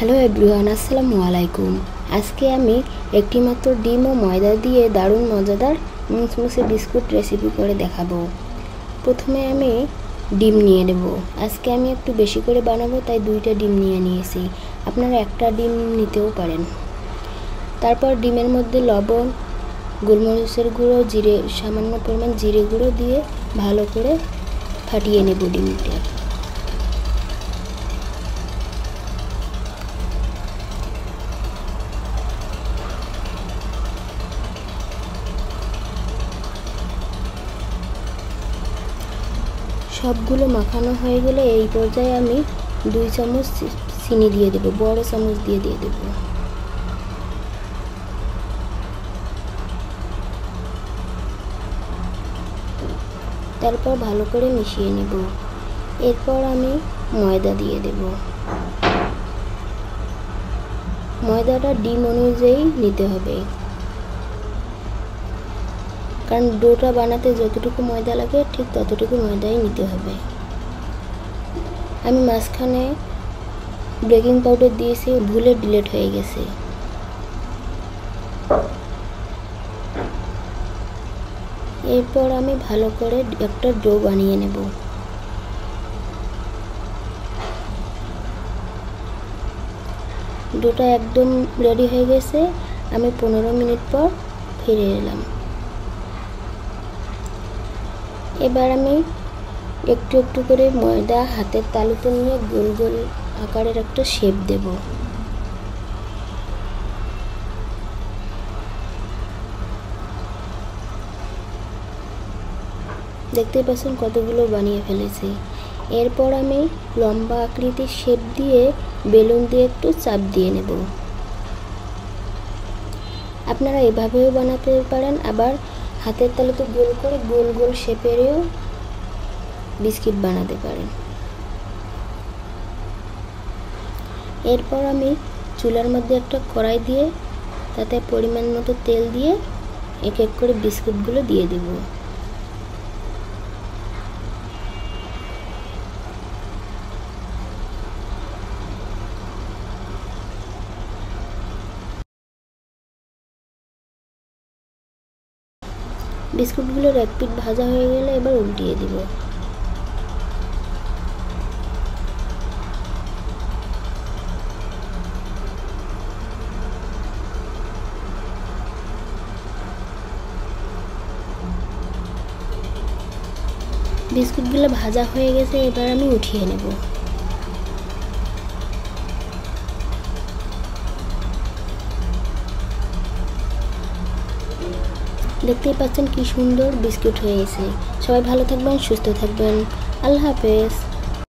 Hello everyone, আসসালামু আলাইকুম। আজকে আমি একটি মাত্র ডিম ও ময়দা দিয়ে দারুণ মজাদার মুসমুসে বিস্কুট রেসিপি করে দেখাবো। প্রথমে আমি ডিম নিয়ে নেব। আজকে আমি একটু বেশি করে বানাবো, তাই 2টা ডিম নিয়েছি। আপনারা একটা ডিম নিতেও পারেন। তারপর ডিমের মধ্যে লবণ, গোলমরিচের গুঁড়ো, সামান্য পরিমাণ জিরে গুঁড়ো দিয়ে ভালো করে ফাটিয়ে নেব ডিমটা। সবগুলো মাখানো হয়ে গেলে এই পর্যায়ে আমি 2 চামচ চিনি দিয়ে দেব, বড় চামচ দিয়ে দেব। তারপর ভালো করে মিশিয়ে নেব। এরপর আমি ময়দা দিয়ে দেব। ময়দাটা ডিম অনুযায়ী নিতে হবে, কারণ ডোটা বানাতে যতটুকু ময়দা লাগে ঠিক ততটুকু ময়দাই নিতে হবে। আমি মাঝখানে বেকিং পাউডার দিয়েছি, ভুলে ডিলিট হয়ে গেছে। এরপর আমি ভালো করে একটা ডো বানিয়ে নেব। ডোটা একদম রেডি হয়ে গেছে। আমি 15 মিনিট পর ফিরে এলাম। এবার আমি একটু একটু করে ময়দা হাতের তালুতে নিয়ে গোল গোল আকারের একটা শেপ দেব। দেখতে পাচ্ছেন কতগুলো বানিয়ে ফেলেছি। এরপর আমি লম্বা আকৃতির শেপ দিয়ে বেলুন দিয়ে একটু চাপ দিয়ে নেব। আপনারা এভাবেও বানাতে পারেন, আবার হাতের তালুতে গোল করে গোল গোল শেপেরও বিস্কিট বানাতে পারেন। এরপর আমি চুলার মধ্যে একটা কড়াই দিয়ে তাতে পরিমাণ মতো তেল দিয়ে এক এক করে বিস্কুটগুলো দিয়ে দেব। বিস্কুটগুলোর এক পিঠ ভাজা হয়ে গেলে এবার উল্টিয়ে দিব। বিস্কুটগুলো ভাজা হয়ে গেছে, এবার আমি উঠিয়ে নেব। দেখতেই পাচ্ছেন কি সুন্দর বিস্কুট হয়ে গেছে। সবাই ভালো থাকবেন, সুস্থ থাকবেন। আল্লাহ হাফেজ।